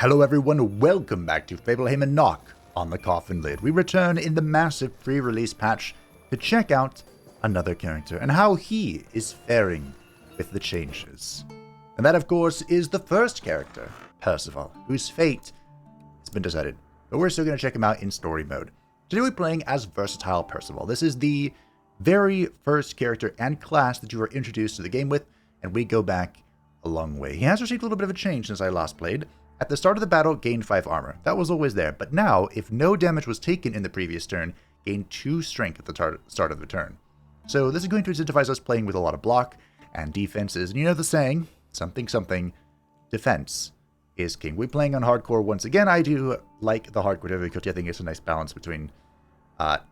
Hello everyone, welcome back to Fableheim and Knock on the Coffin lid. We return in the massive pre-release patch to check out another character and how he is faring with the changes. And that of course is the first character, Persival, whose fate has been decided. But we're still going to check him out in story mode. Today we're playing as versatile Persival. This is the very first character and class that you were introduced to the game with, and we go back a long way. He has received a little bit of a change since I last played. At the start of the battle, gained 5 armor. That was always there, but now, if no damage was taken in the previous turn, gained 2 strength at the start of the turn. So this is going to incentivize us playing with a lot of block and defenses. And you know the saying, something, defense is king. We're playing on hardcore once again. I do like the hardcore difficulty. I think it's a nice balance between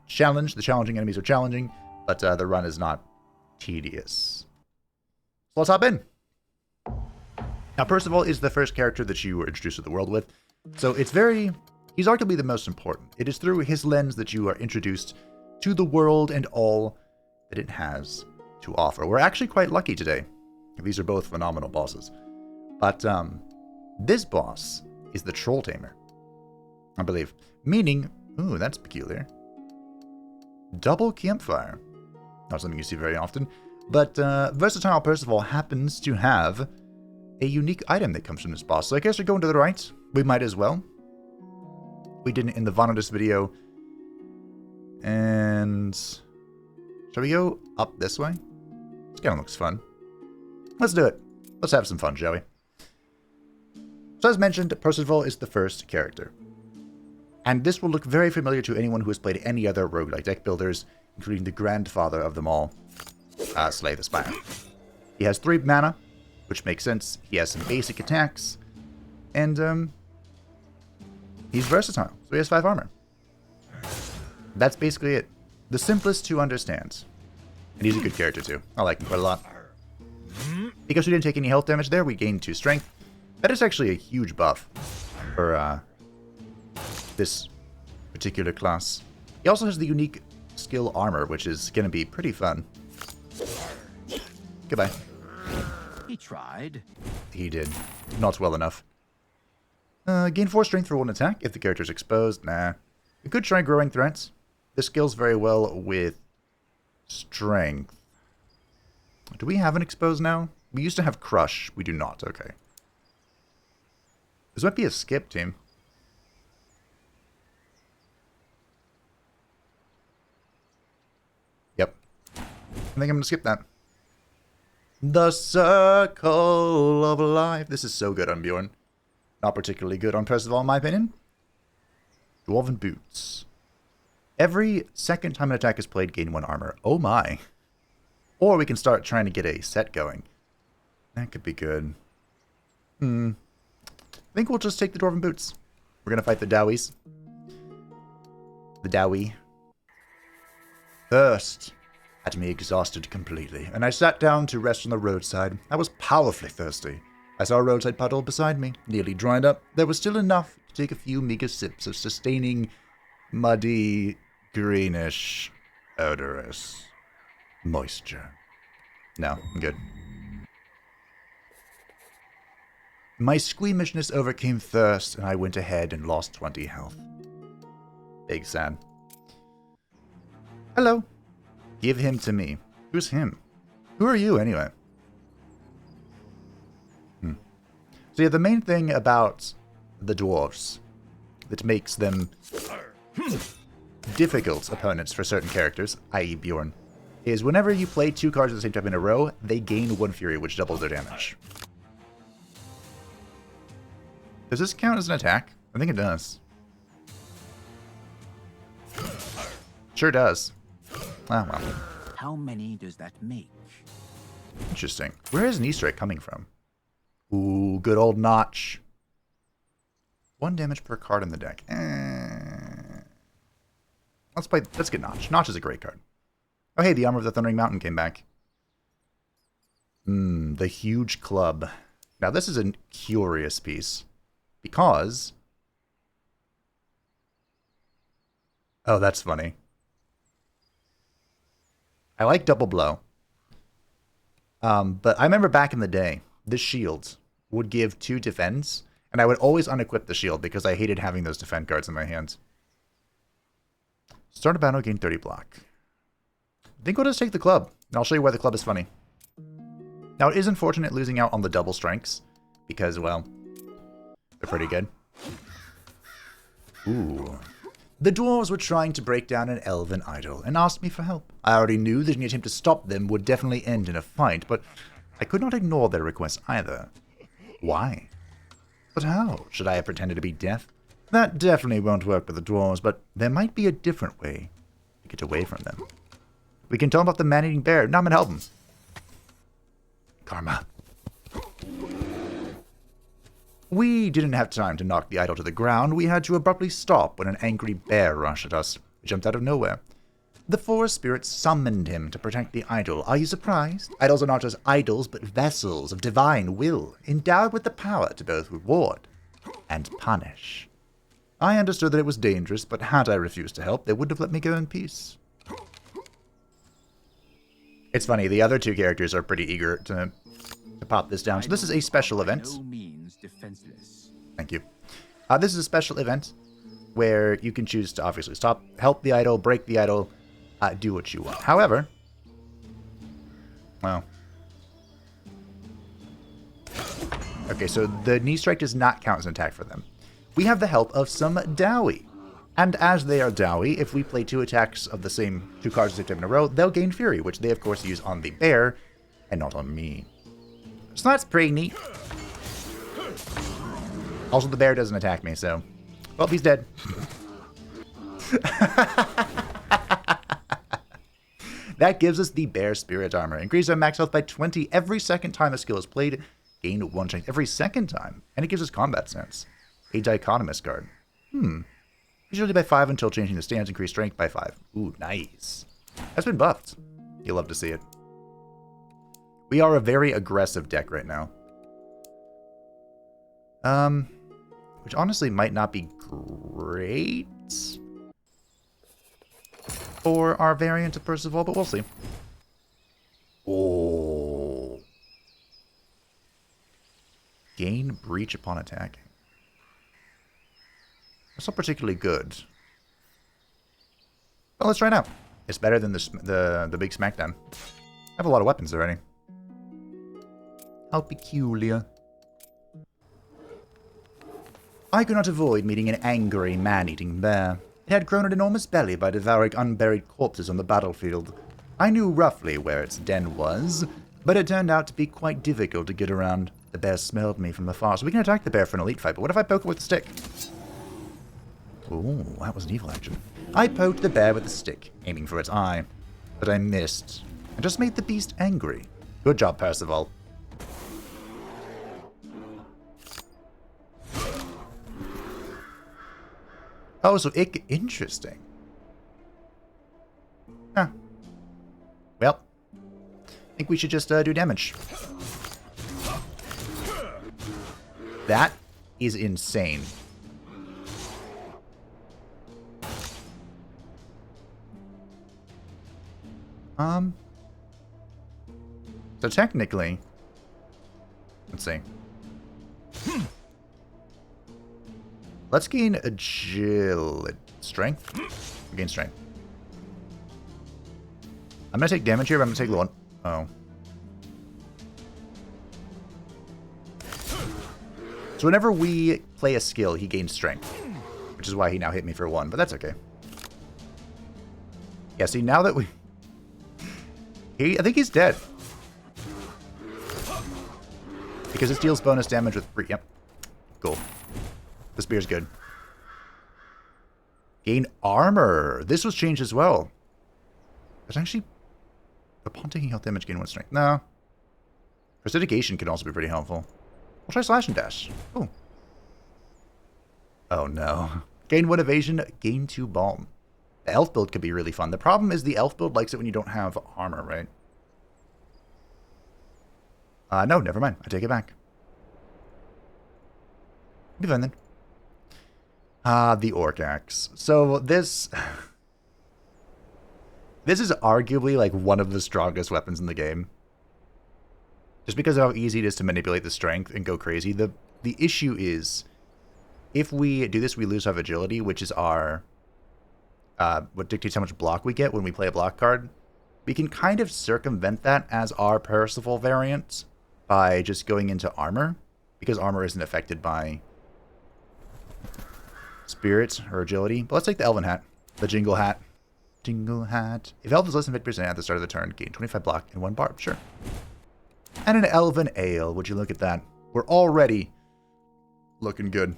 challenge. The challenging enemies are challenging, but the run is not tedious. So let's hop in. Now, Persival is the first character that you were introduced to the world with, so he's arguably the most important. It is through his lens that you are introduced to the world and all that it has to offer. We're actually quite lucky today. These are both phenomenal bosses. But this boss is the Troll Tamer, I believe. Meaning, ooh, that's peculiar. Double campfire. Not something you see very often. But versatile Persival happens to have a unique item that comes from this boss. So I guess we're going to the right. We might as well. We didn't in the Vanadis video. And shall we go up this way? This kind of looks fun. Let's do it. Let's have some fun, shall we? So as mentioned, Persival is the first character. And this will look very familiar to anyone who has played any other roguelike deck builders, including the grandfather of them all, Slay the Spire. He has 3 mana, which makes sense. He has some basic attacks, and he's versatile, so he has 5 armor. That's basically it. The simplest to understand. And he's a good character too. I like him quite a lot. Because we didn't take any health damage there, we gained 2 strength. That is actually a huge buff for this particular class. He also has the unique skill armor, which is going to be pretty fun. Goodbye. He tried. He did. Not well enough. Gain 4 strength for 1 attack if the character is exposed. Nah. We could try growing threats. This scales very well with strength. Do we have an expose now? We used to have crush. We do not. Okay. This might be a skip, team. Yep. I think I'm going to skip that. The Circle of Life. This is so good on Bjorn. Not particularly good on Persival, in my opinion. Dwarven Boots. Every second time an attack is played, gain 1 armor. Oh my. Or we can start trying to get a set going. That could be good. I think we'll just take the Dwarven Boots. We're going to fight the Dowies. The Dowie. Thirst had me exhausted completely, and I sat down to rest on the roadside. I was powerfully thirsty. I saw a roadside puddle beside me, nearly dried up. There was still enough to take a few meager sips of sustaining, muddy, greenish, odorous moisture. No, I'm good. My squeamishness overcame thirst, and I went ahead and lost 20 health. Big sad. Hello. Give him to me. Who's him? Who are you, anyway? So yeah, the main thing about the dwarves that makes them difficult opponents for certain characters, i.e. Bjorn, is whenever you play 2 cards at the same time in a row, they gain 1 fury, which doubles their damage. Does this count as an attack? I think it does. Sure does. Ah, well. How many does that make? Interesting. Where is an Easter egg coming from? Ooh, good old Notch. 1 damage per card in the deck. Let's get Notch. Notch is a great card. Oh, hey, the Armor of the Thundering Mountain came back. The Huge Club. Now, this is a curious piece. Because... oh, that's funny. I like Double Blow. But I remember back in the day, this shield would give 2 defense, And I would always unequip the shield because I hated having those defend cards in my hands. Start a battle, gain 30 block. I think we'll just take the club, and I'll show you why the club is funny. Now, it is unfortunate losing out on the double strengths, because, well, they're pretty good. Ooh. The dwarves were trying to break down an elven idol and asked me for help. I already knew that any attempt to stop them would definitely end in a fight, but I could not ignore their request either. Why? But how? Should I have pretended to be deaf? That definitely won't work with the dwarves, but there might be a different way to get away from them. We can tell them about the man-eating bear. Now I'm gonna help him. Karma. We didn't have time to knock the idol to the ground. We had to abruptly stop when an angry bear rushed at us. It jumped out of nowhere. The forest spirits summoned him to protect the idol. Are you surprised? Idols are not just idols, but vessels of divine will, endowed with the power to both reward and punish. I understood that it was dangerous, but had I refused to help, they wouldn't have let me go in peace. It's funny, the other two characters are pretty eager to pop this down. So this is a special event. No means defenseless. Thank you. This is a special event where you can choose to obviously stop, help the idol, break the idol, do what you want. However, well, okay, so the knee strike does not count as an attack for them. We have the help of some Dowie. And as they are Dowie, if we play 2 attacks of the same 2 cards at the same time in a row, they'll gain Fury, which they of course use on the bear and not on me. So that's pretty neat. Also, the bear doesn't attack me, so... Well, he's dead. That gives us the bear spirit armor. Increase our max health by 20 every second time a skill is played. Gain 1 strength every second time. And it gives us combat sense. A dichotomous card. Usually by 5 until changing the stance. Increase strength by 5. Ooh, nice. That's been buffed. You'll love to see it. We are a very aggressive deck right now. Which honestly might not be great for our variant of Persival, but we'll see. Oh. Gain breach upon attacking. That's not particularly good. Well, let's try it out. It's better than the big smackdown. I have a lot of weapons already. How peculiar. I could not avoid meeting an angry man-eating bear. It had grown an enormous belly by devouring unburied corpses on the battlefield. I knew roughly where its den was, but it turned out to be quite difficult to get around. The bear smelled me from afar, so we can attack the bear for an elite fight, but what if I poke it with a stick? Ooh, that was an evil action. I poked the bear with a stick, aiming for its eye, but I missed. I just made the beast angry. Good job, Persival. Oh, so interesting. Huh. Well, I think we should just do damage. That is insane. So technically, let's see. Let's gain agility. Strength? Gain strength. I'm gonna take damage here, but I'm gonna take the one. Oh. So whenever we play a skill, he gains strength. Which is why he now hit me for 1, but that's okay. Yeah, see, now that we... I think he's dead. Because it deals bonus damage with... Yep. Cool. The spear's good. Gain armor. This was changed as well. But actually, upon taking health damage, gain 1 strength. No. Prestidigitation can also be pretty helpful. We'll try slash and dash. Oh. Oh no. Gain 1 evasion, gain 2 balm. The elf build could be really fun. The problem is the elf build likes it when you don't have armor, right? No, never mind. I take it back. Be fine then. The orc axe. So this... this is arguably like one of the strongest weapons in the game. Just because of how easy it is to manipulate the strength and go crazy. The The issue is, if we do this, we lose our agility, which is our what dictates how much block we get when we play a block card. We can kind of circumvent that as our Persival variant by just going into armor, because armor isn't affected by spirit or agility. But let's take the Elven hat, the Jingle hat. Jingle hat. If Elves listen 50% at the start of the turn, gain 25 block and 1 barb. Sure. And an Elven ale. Would you look at that? We're already looking good.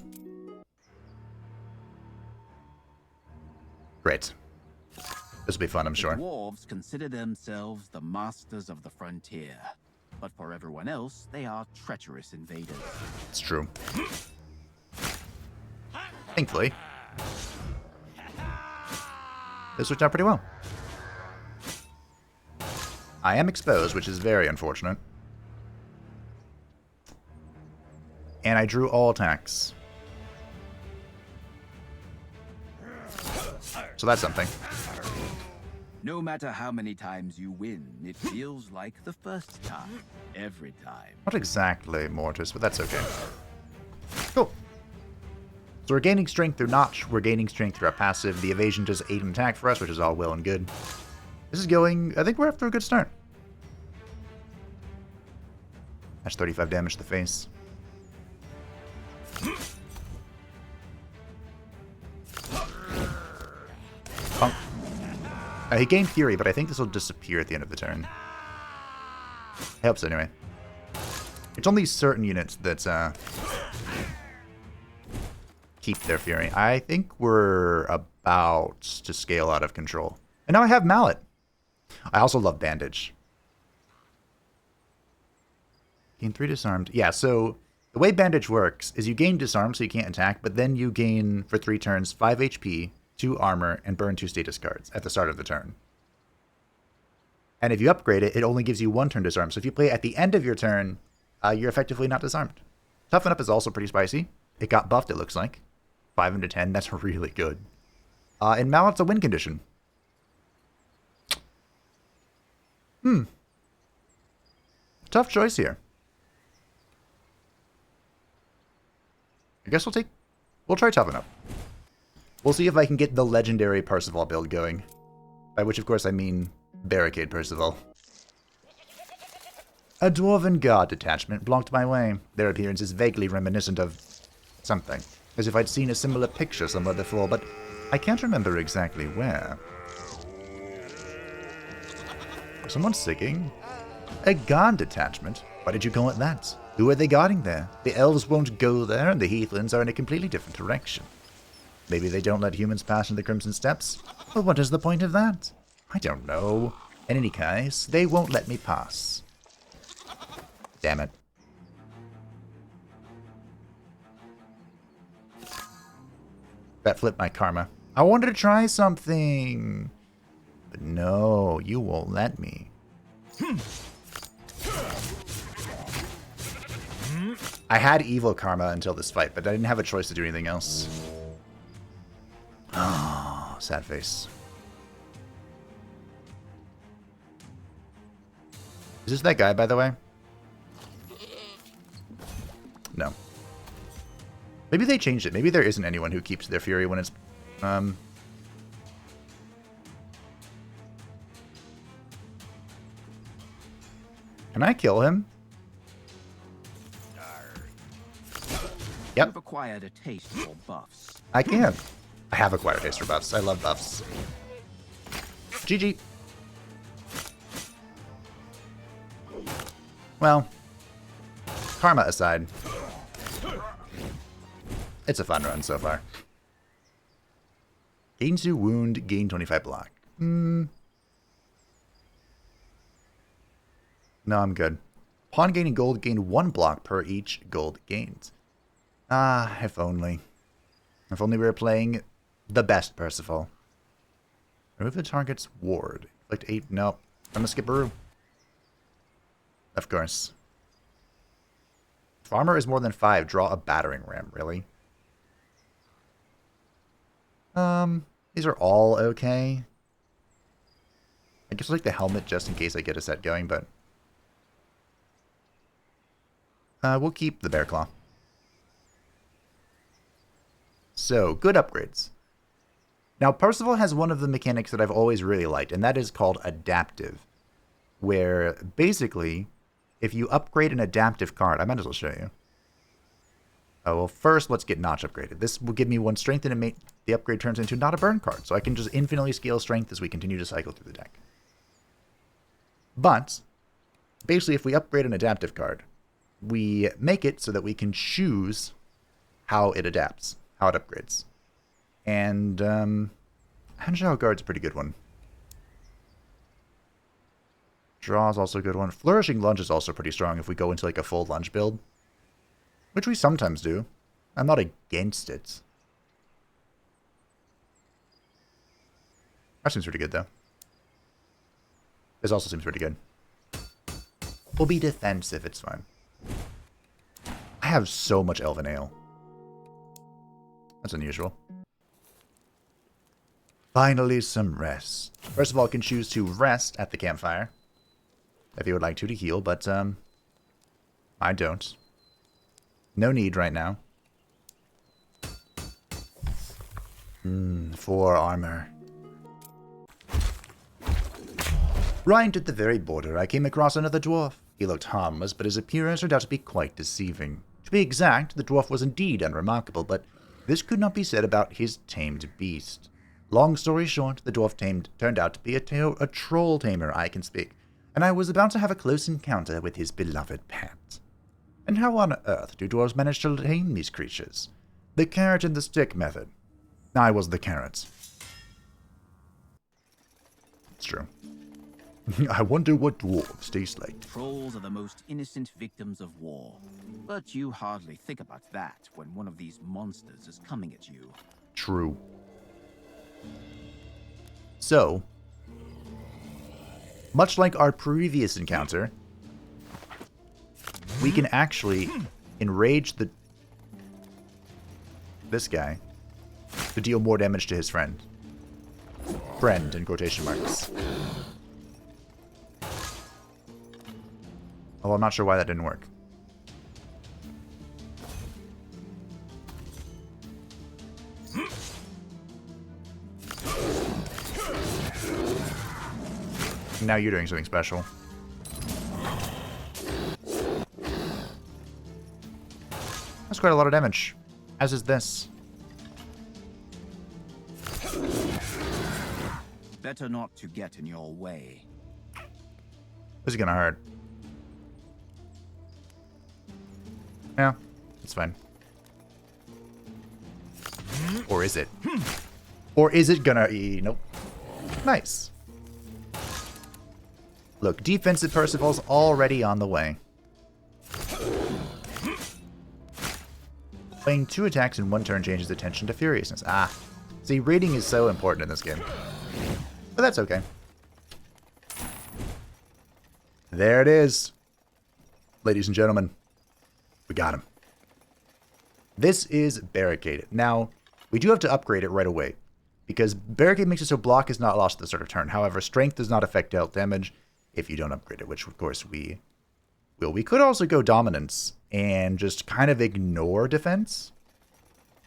Great. This will be fun, I'm sure. The dwarves consider themselves the masters of the frontier, but for everyone else, they are treacherous invaders. It's true. Thankfully, this worked out pretty well. I am exposed, which is very unfortunate. And I drew all attacks. So that's something. No matter how many times you win, it feels like the first time. Every time. Not exactly Mortis, but that's okay. Cool. So we're gaining strength through Notch. We're gaining strength through our passive. The evasion does 8 in attack for us, which is all well and good. This is going... I think we're after a good start. That's 35 damage to the face. Punk. He gained Fury, but I think this will disappear at the end of the turn. I hope so, anyway. It's only certain units that keep their Fury. I think we're about to scale out of control. And now I have Mallet. I also love Bandage. Gain 3 disarmed. Yeah, so the way Bandage works is you gain disarmed so you can't attack, but then you gain, for 3 turns, 5 HP, 2 armor, and burn 2 status cards at the start of the turn. And if you upgrade it, it only gives you 1 turn disarmed. So if you play it at the end of your turn, you're effectively not disarmed. Toughen Up is also pretty spicy. It got buffed, it looks like. 5 into 10, that's really good. And Mallet's a win condition. Tough choice here. I guess we'll try Toughen Up. We'll see if I can get the legendary Persival build going. By which, of course, I mean Barricade Persival. A Dwarven Guard detachment blocked my way. Their appearance is vaguely reminiscent of something. As if I'd seen a similar picture somewhere before, but I can't remember exactly where. Is someone singing? A guard detachment? Why did you call it that? Who are they guarding there? The elves won't go there, and the heathlands are in a completely different direction. Maybe they don't let humans pass in the Crimson Steps? Well, what is the point of that? I don't know. In any case, they won't let me pass. Damn it. That flipped my karma. I wanted to try something. But no, you won't let me. I had evil karma until this fight, but I didn't have a choice to do anything else. Oh, sad face. Is this that guy, by the way? No. Maybe they changed it. Maybe there isn't anyone who keeps their fury when it's... Can I kill him? Yep. You've acquired a taste for buffs. I can. I have acquired taste for buffs. I love buffs. GG. Well, karma aside, it's a fun run so far. Gain 2 wound, gain 25 block. No, I'm good. Pawn gaining gold, gain 1 block per each gold gained. Ah, if only. If only we were playing the best Persival. Remove the target's ward. Inflict 8. Nope. I'm gonna skip Baru. Of course. If armor is more than 5, draw a battering ram. Really? These are all okay. I guess I'll take the helmet just in case I get a set going, but... we'll keep the bear claw. So, good upgrades. Now, Persival has one of the mechanics that I've always really liked, and that is called adaptive. Where, basically, if you upgrade an adaptive card... I might as well show you. Oh, well, first, let's get Notch upgraded. This will give me 1 strength, and the upgrade turns into not a burn card. So I can just infinitely scale strength as we continue to cycle through the deck. But, basically, if we upgrade an adaptive card, we make it so that we can choose how it adapts, how it upgrades. And, Hanshao Guard's a pretty good one. Draw is also a good one. Flourishing Lunge is also pretty strong if we go into like a full lunge build. Which we sometimes do. I'm not against it. That seems pretty good, though. This also seems pretty good. We'll be defensive, it's fine. I have so much Elven Ale. That's unusual. Finally, some rest. First of all, I can choose to rest at the campfire. If you would like to heal, but, I don't. No need right now. 4 armor. Right at the very border, I came across another dwarf. He looked harmless, but his appearance turned out to be quite deceiving. To be exact, the dwarf was indeed unremarkable, but this could not be said about his tamed beast. Long story short, the dwarf turned out to be a troll tamer, I can speak, and I was about to have a close encounter with his beloved pet. And how on earth do dwarves manage to tame these creatures? The carrot and the stick method. I was the carrot. It's true. I wonder what dwarves taste like. Trolls are the most innocent victims of war. But you hardly think about that when one of these monsters is coming at you. True. So, much like our previous encounter, we can actually enrage this guy to deal more damage to his friend. Friend, in quotation marks. Although I'm not sure why that didn't work. Now you're doing something special. That's quite a lot of damage. As is this. Better not to get in your way. This is gonna hurt. Yeah, it's fine. Or is it? Or is it gonna... Nope. Nice. Look, defensive Persival's already on the way. Playing 2 attacks in 1 turn changes attention to furiousness. Ah. See, rating is so important in this game. But that's okay. There it is. Ladies and gentlemen. We got him. This is Barricade. Now, we do have to upgrade it right away, because Barricade makes it so block is not lost at the start of turn. However, strength does not affect dealt damage if you don't upgrade it, which of course we will. We could also go dominance and just kind of ignore defense,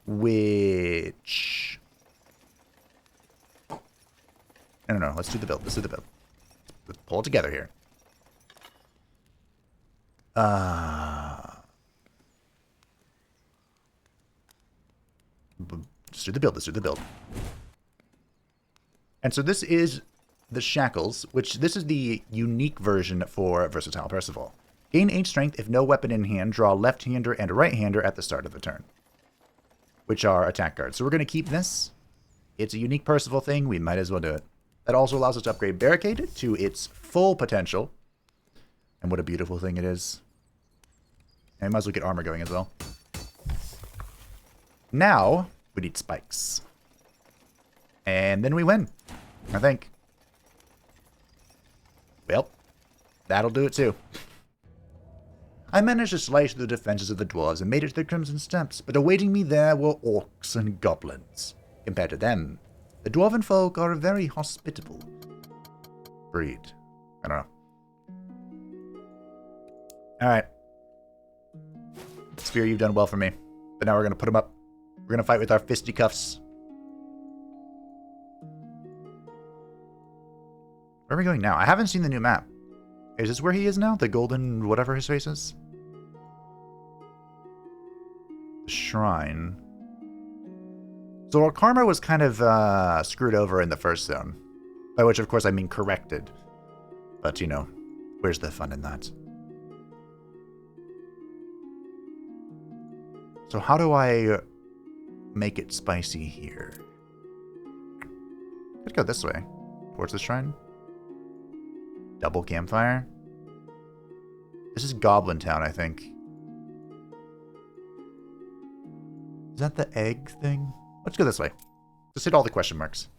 which... I don't know. Let's do the build. Let's do the build. Let's pull it together here. Let's do the build. Let's do the build. And so this is the Shackles, which this is the unique version for Versatile Persival. Gain 8 strength if no weapon in hand. Draw a left-hander and a right-hander at the start of the turn, which are attack cards. So we're going to keep this. It's a unique Persival thing. We might as well do it. That also allows us to upgrade Barricade to its full potential. And what a beautiful thing it is. And we might as well get armor going as well. Now, we need spikes. And then we win, I think. Well, that'll do it too. I managed to slice through the defenses of the dwarves and made it to the Crimson Steps, but awaiting me there were orcs and goblins. Compared to them, the dwarven folk are a very hospitable breed. I don't know. Alright. Sphere, you've done well for me. But now we're going to put them up. We're gonna fight with our fisticuffs. Where are we going now? I haven't seen the new map. Is this where he is now? The golden whatever his face is? The shrine. So our karma was kind of screwed over in the first zone. By which, of course, I mean corrected. But, you know, where's the fun in that? So how do I make it spicy here? Let's go this way. Towards the shrine. Double campfire. This is Goblin Town, I think. Is that the egg thing? Let's go this way. Just hit all the question marks.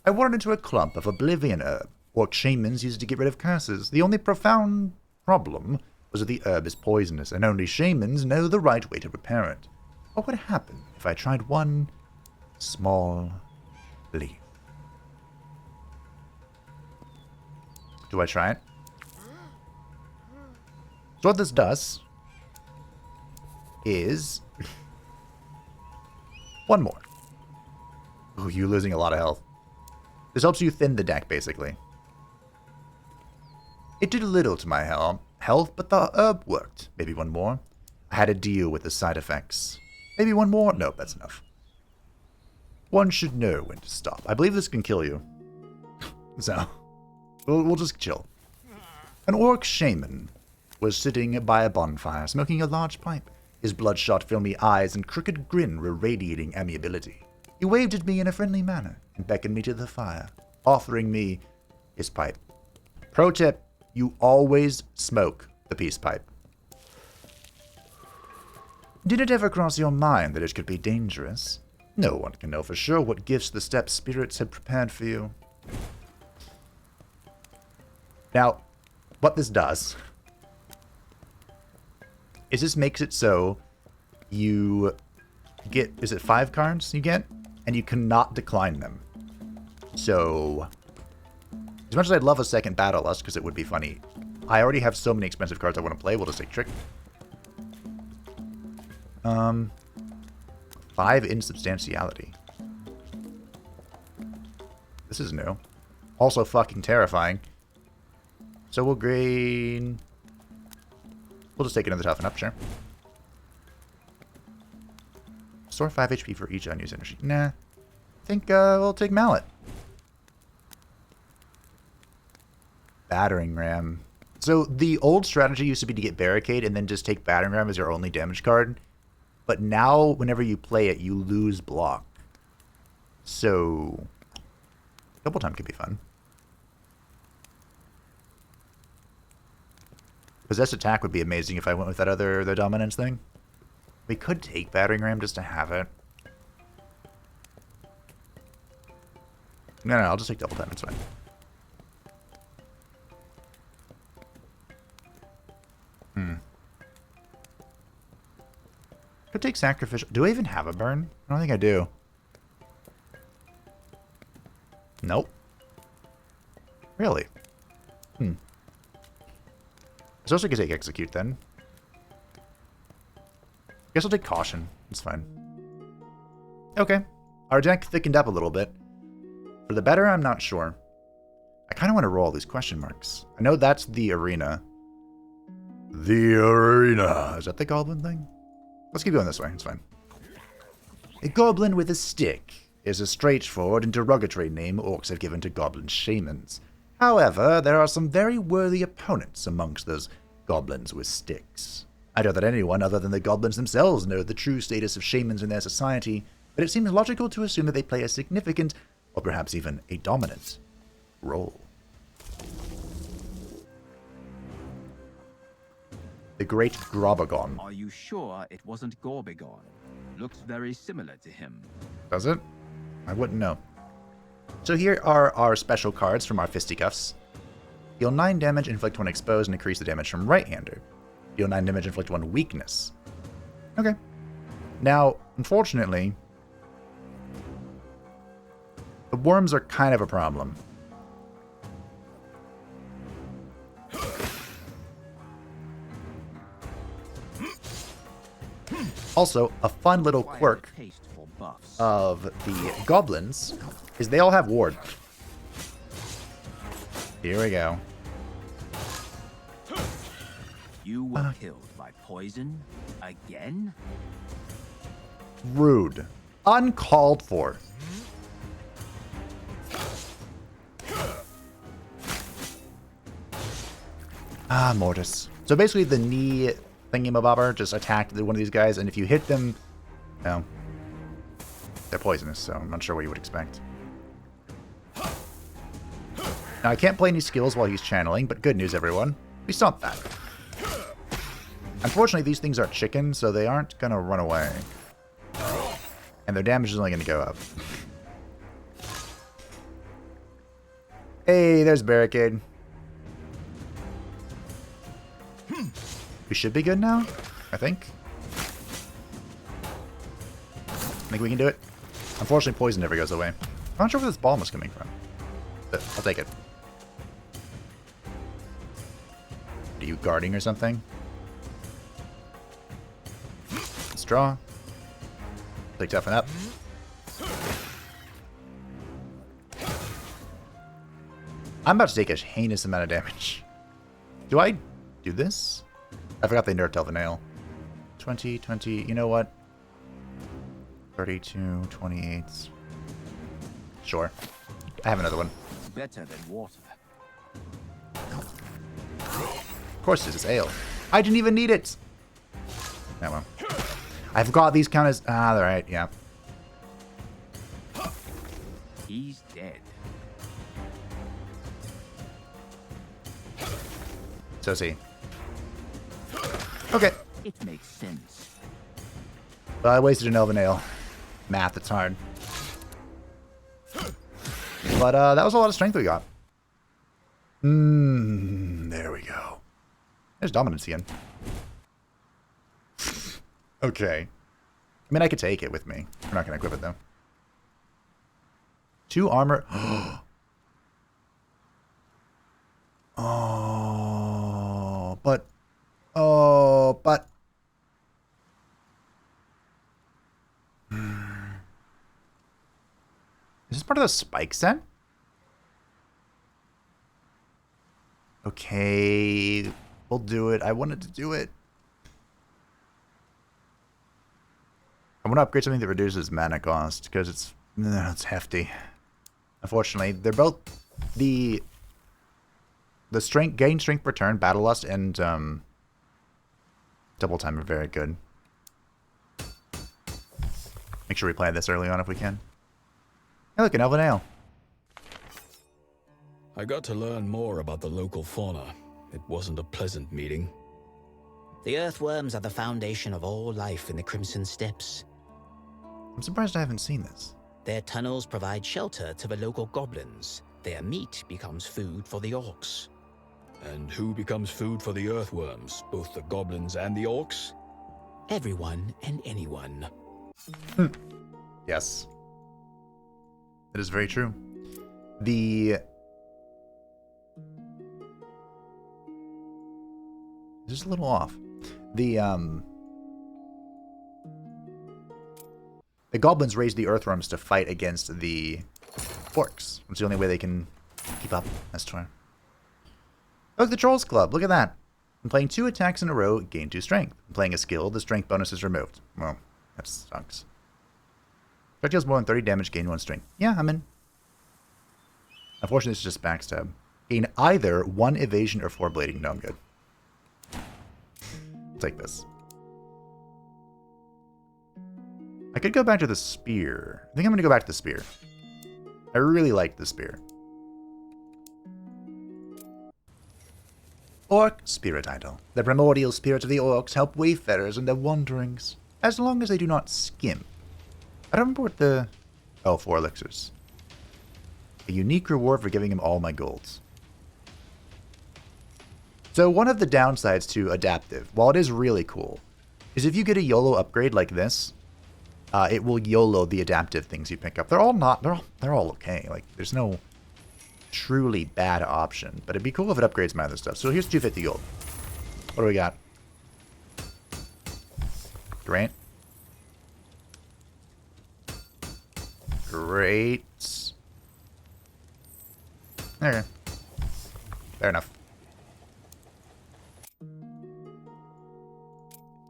I wandered into a clump of oblivion herb. Orc shamans used it to get rid of curses. The only profound problem was that the herb is poisonous, and only shamans know the right way to prepare it. What would happen if I tried one small leaf? Do I try it? So what this does is one more. Oh, you're losing a lot of health. This helps you thin the deck, basically. It did little to my health, but the herb worked. Maybe one more. I had to deal with the side effects. Maybe one more? Nope, that's enough. One should know when to stop. I believe this can kill you. So, we'll just chill. An orc shaman was sitting by a bonfire, smoking a large pipe. His bloodshot, filmy eyes and crooked grin were radiating amiability. He waved at me in a friendly manner and beckoned me to the fire, offering me his pipe. Pro tip, you always smoke the peace pipe. Did it ever cross your mind that it could be dangerous? No one can know for sure what gifts the steppe spirits had prepared for you. Now, what this does is this makes it so you get, is it 5 cards you get? And you cannot decline them. So, as much as I'd love a second Battle Lust, because it would be funny, I already have so many expensive cards I want to play. We'll just take Trick. 5 Insubstantiality. This is new. Also fucking terrifying. So we'll green. We'll just take another Toughen Up, sure. Store 5 HP for each unused energy. Nah. I think we'll take Mallet. Battering Ram. So the old strategy used to be to get Barricade and then just take Battering Ram as your only damage card. But now, whenever you play it, you lose block. So, double time could be fun. Possessed Attack would be amazing if I went with that the dominance thing. We could take Battering Ram just to have it. No, I'll just take double time, it's fine. Could take Sacrificial. Do I even have a burn? I don't think I do. Nope. Really? I suppose I could take Execute then. Guess I'll take Caution. It's fine. Okay. Our deck thickened up a little bit. For the better, I'm not sure. I kind of want to roll all these question marks. I know that's the arena. The arena. Is that the goblin thing? Let's keep going this way. It's fine. A goblin with a stick is a straightforward and derogatory name orcs have given to goblin shamans. However, there are some very worthy opponents amongst those goblins with sticks. I doubt that anyone other than the goblins themselves know the true status of shamans in their society, but it seems logical to assume that they play a significant, or perhaps even a dominant, role. The Great Grobagon. Are you sure it wasn't Gorbagon? Looks very similar to him. Does it? I wouldn't know. So here are our special cards from our fisticuffs. Deal 9 damage, inflict 1 exposed, and increase the damage from right-hander. Deal 9 damage, inflict 1 weakness. Okay. Now, unfortunately, the worms are kind of a problem. Also, a fun little quirk of the goblins is they all have ward. Here we go. You were killed by poison again? Rude. Uncalled for. Ah, Mortis. So basically the knee thingy-mabobber just attacked one of these guys, and if you hit them, no, they're poisonous, so I'm not sure what you would expect. Now, I can't play any skills while he's channeling, but good news, everyone. We stopped that. Unfortunately, these things are chicken, so they aren't going to run away. And their damage is only going to go up. Hey, there's Barricade. We should be good now, I think. Think we can do it? Unfortunately, poison never goes away. I'm not sure where this bomb was coming from, but I'll take it. Are you guarding or something? Let's draw. Take toughen up. I'm about to take a heinous amount of damage. Do I do this? I forgot they nerfed Elvenail. 20, 20, you know what? 32, 28. Sure. I have another one. Better than water. Of course this is ale. I didn't even need it! Oh well. I forgot these count as... Ah, alright, yeah. He's dead. So see. Okay. It makes sense. Well, I wasted an Elvenail. Math, it's hard. But that was a lot of strength we got. There we go. There's Dominance again. Okay. I mean, I could take it with me. We're not going to equip it, though. 2 armor. Oh, but... Oh, but... Is this part of the spike set? Okay, we'll do it. I wanted to do it. I want to upgrade something that reduces mana cost because it's hefty. Unfortunately, they're both the strength gain strength per turn, battle lust, and double time are very good. Make sure we play this early on if we can. Hey, look, an elven ale. I got to learn more about the local fauna. It wasn't a pleasant meeting. The earthworms are the foundation of all life in the Crimson Steppes. I'm surprised I haven't seen this. Their tunnels provide shelter to the local goblins. Their meat becomes food for the orcs. And who becomes food for the earthworms? Both the goblins and the orcs? Everyone and anyone. Yes. It is very true. The... Just a little off. The goblins raise the earthworms to fight against the orcs. It's the only way they can keep up. That's true. Look, the Trolls Club. Look at that. I'm playing 2 attacks in a row, gain 2 strength. I'm playing a skill, the strength bonus is removed. Well, that sucks. Projectiles more than 30 damage, gain 1 strength. Yeah, I'm in. Unfortunately, it's just backstab. Gain either 1 evasion or 4 blading. No, I'm good. I'll take this. I could go back to the spear. I think I'm going to go back to the spear. I really like the spear. Orc Spirit Idol. The primordial spirits of the orcs help wayfarers in their wanderings, as long as they do not skim. I don't remember what the... Oh, 4 elixirs. A unique reward for giving him all my golds. So one of the downsides to adaptive, while it is really cool, is if you get a YOLO upgrade like this, it will YOLO the adaptive things you pick up. They're all not... They're all okay. Like, there's no truly bad option. But it'd be cool if it upgrades my other stuff. So here's 250 gold. What do we got? Great. Okay. Fair enough.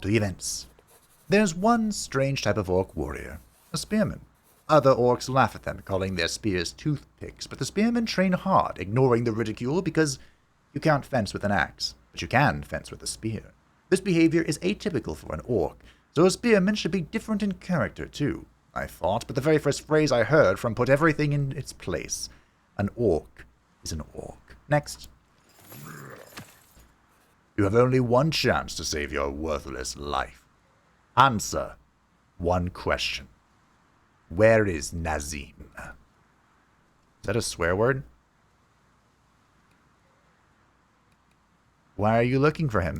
To the events. There's one strange type of orc warrior, a spearman. Other orcs laugh at them, calling their spears toothpicks, but the spearmen train hard, ignoring the ridicule because you can't fence with an axe, but you can fence with a spear. This behavior is atypical for an orc, so a spearman should be different in character too, I thought, but the very first phrase I heard from put everything in its place. An orc is an orc. Next. You have only one chance to save your worthless life. Answer one question. Where is Nazim? Is that a swear word? Why are you looking for him?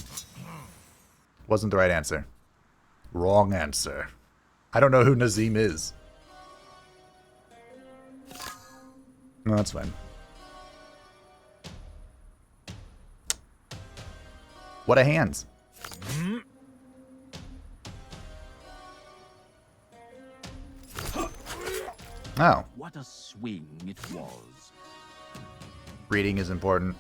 Wasn't the right answer. Wrong answer. I don't know who Nazim is. No, that's fine. What a hands. Oh. What a swing it was. Reading is important.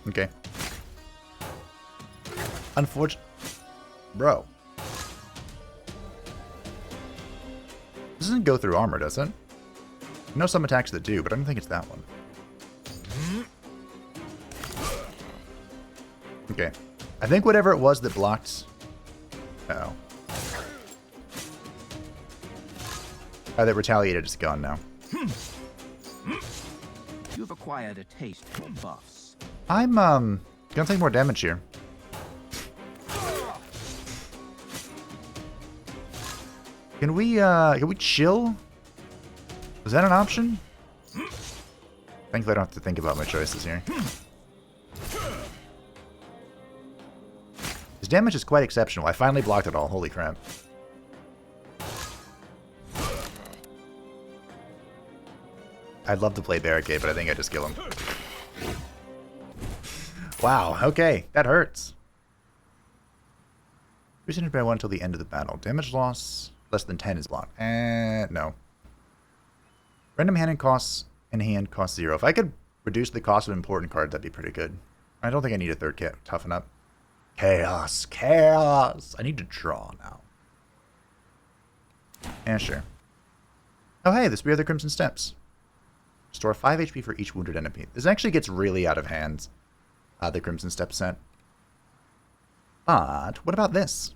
Okay. Unfortunately. Bro. This doesn't go through armor, does it? I know some attacks that do, but I don't think it's that one. Okay. I think whatever it was that blocked... Uh-oh. Oh, that retaliated is gone now. You've acquired a taste for buffs. I'm, gonna take more damage here. Can we chill? Is that an option? Thankfully, I don't have to think about my choices here. His damage is quite exceptional. I finally blocked it all. Holy crap. I'd love to play Barricade, but I think I just kill him. Wow, okay. That hurts. Percentage by 1 until the end of the battle. Damage loss less than 10 is blocked. No. Random hand costs in hand costs 0. If I could reduce the cost of important cards, that'd be pretty good. I don't think I need a third kit. Toughen up. Chaos. Chaos. I need to draw now. Yeah, sure. Oh, hey, the Spear of the Crimson Steps. Restore 5 HP for each wounded enemy. This actually gets really out of hand, the Crimson Step set. But, what about this?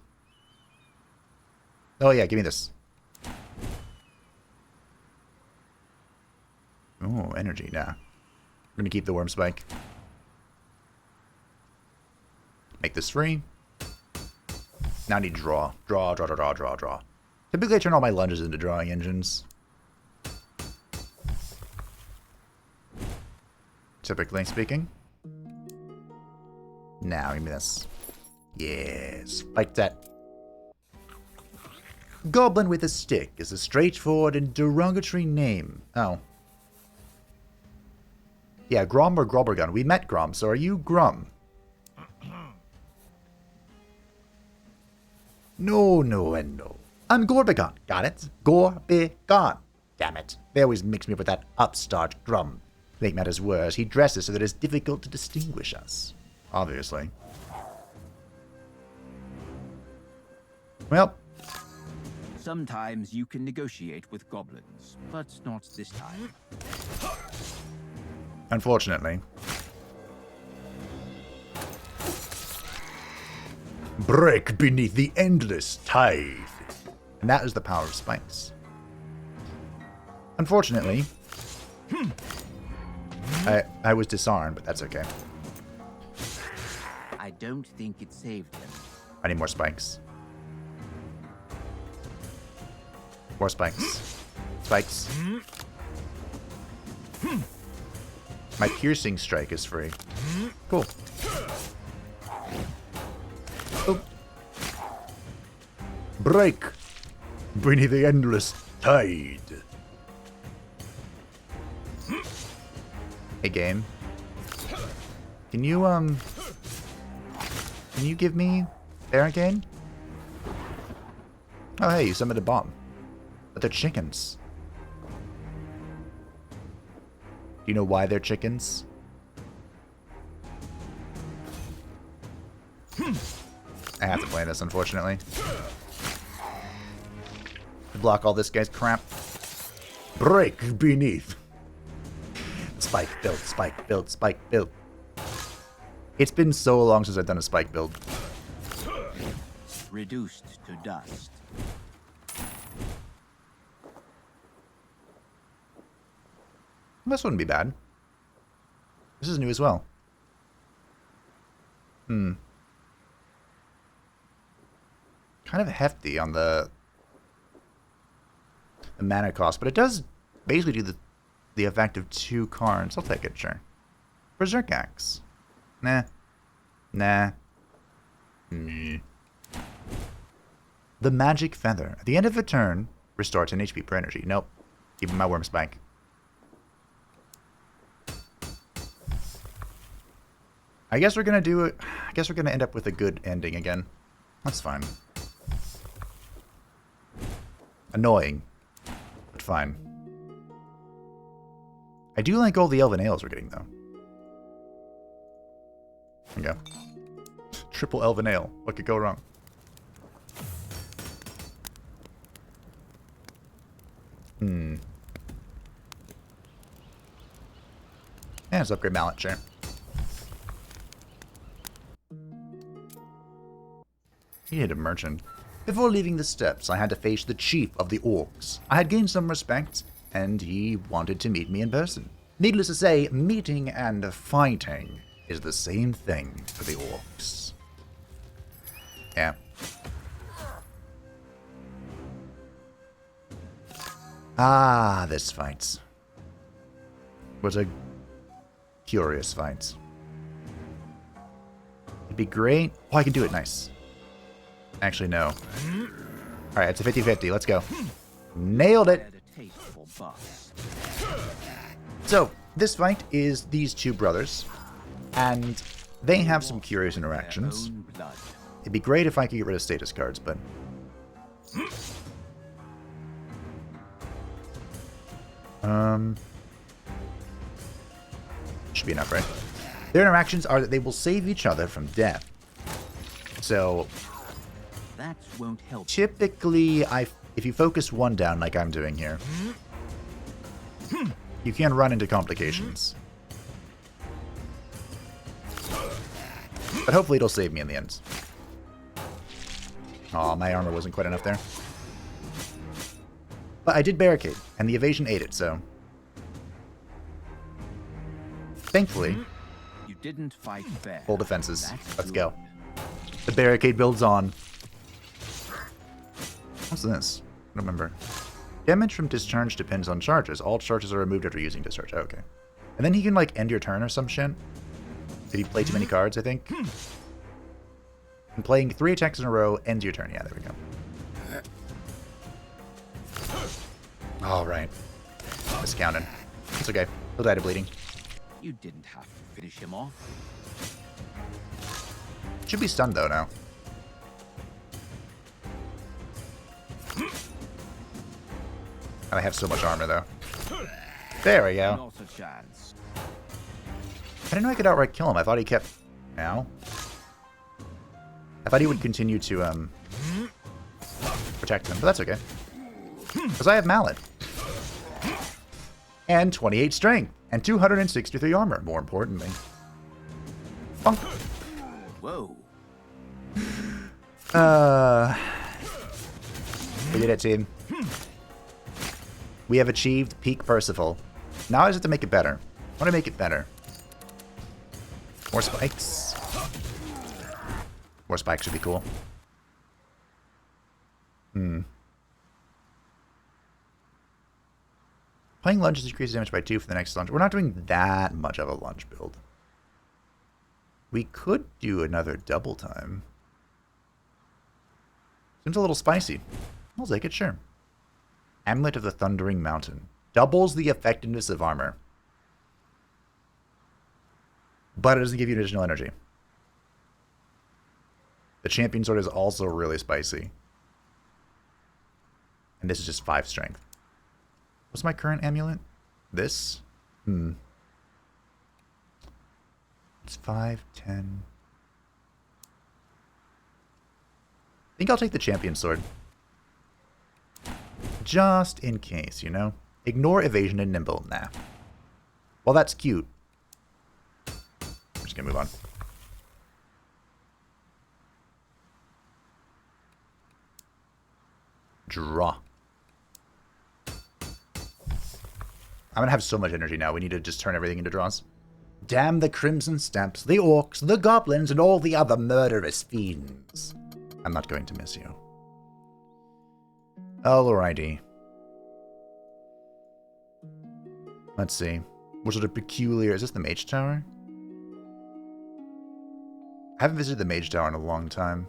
Oh yeah, give me this. Oh, energy, nah. We're gonna keep the Worm Spike. Make this free. Now I need to draw. Draw. Typically I turn all my lunges into drawing engines. Typically speaking. Now, give me this. Yes, like that. Goblin with a Stick is a straightforward and derogatory name. Oh. Yeah, Grom or Grobbergun. We met Grom, so are you Grom? No, and no. I'm Gorbegon. Got it? Gorbegon. Damn it. They always mix me up with that upstart Grom. Make matters worse, he dresses so that it's difficult to distinguish us. Obviously. Well. Sometimes you can negotiate with goblins, but not this time. Unfortunately. Break beneath the endless tide. And that is the power of spikes. Unfortunately. I was disarmed, but that's okay. I don't think it saved him. I need more spikes. More spikes. Spikes. My piercing strike is free. Cool. Oh. Break beneath the endless tide. Hey game. Can you give me Barricade? Oh, hey, you summoned a bomb. But they're chickens. Do you know why they're chickens? I have to play this, unfortunately. To block all this guy's crap. Break beneath. Spike build, spike build, spike build. It's been so long since I've done a spike build. Reduced to dust. This wouldn't be bad. This is new as well. Kind of hefty on the mana cost, but it does basically do the effect of 2 cards. I'll take it, sure. Berserk Axe. Nah. Nah. The Magic Feather. At the end of a turn, restore 10 HP per energy. Nope. Keeping my Worm Spike. I guess we're gonna do it. I guess we're gonna end up with a good ending again. That's fine. Annoying, but fine. I do like all the elven ales we're getting, though. There you go. Triple elven ale. What could go wrong? Yeah, let's upgrade Mallet, sure. He needed a merchant. Before leaving the steps, I had to face the chief of the orcs. I had gained some respect, and he wanted to meet me in person. Needless to say, meeting and fighting is the same thing for the orcs. Yeah. Ah, this fight was a curious fight. It'd be great. Oh, I can do it. Nice. Actually, no. Alright, it's a 50-50. Let's go. Nailed it! So, this fight is these 2 brothers, and they have some curious interactions. It'd be great if I could get rid of status cards, but... Should be enough, right? Their interactions are that they will save each other from death. So... That won't help. Typically, if you focus one down like I'm doing here, you can run into complications. But hopefully it'll save me in the end. Aw, my armor wasn't quite enough there. But I did Barricade, and the evasion ate it, so... Thankfully... You didn't fight fair. Full defenses. That's Let's good. go. The Barricade builds on. What's this? I don't remember. Damage from discharge depends on charges. All charges are removed after using discharge. Oh, okay. And then he can, like, end your turn or some shit. Did he play too many cards, I think? And playing 3 attacks in a row ends your turn. Yeah, there we go. Alright. Discounted. It's okay. He'll die to bleeding. You didn't have to finish him off. Should be stunned, though, now. I have so much armor, though. There we go. Not a chance. I didn't know I could outright kill him. I thought he kept... Ow. I thought he would continue to, protect him, but that's okay. Because I have Mallet. And 28 strength. And 263 armor, more importantly. Funk. Whoa. We did it, team. We have achieved peak Persival. Now I just have to make it better. I want to make it better. More spikes. More spikes would be cool. Playing lunges increases damage by 2 for the next lunge. We're not doing that much of a lunge build. We could do another double time. Seems a little spicy. I'll take it, sure. Amulet of the Thundering Mountain. Doubles the effectiveness of armor. But it doesn't give you additional energy. The Champion Sword is also really spicy. And this is just 5 strength. What's my current amulet? This? It's 5, 10. I think I'll take the champion sword. Just in case, you know? Ignore evasion and nimble. Nah. Well, that's cute. I'm just gonna move on. Draw. I'm gonna have so much energy now. We need to just turn everything into draws. Damn the crimson stamps, the orcs, the goblins, and all the other murderous fiends. I'm not going to miss you. Alrighty. Let's see. What sort of peculiar... Is this the Mage Tower? I haven't visited the Mage Tower in a long time.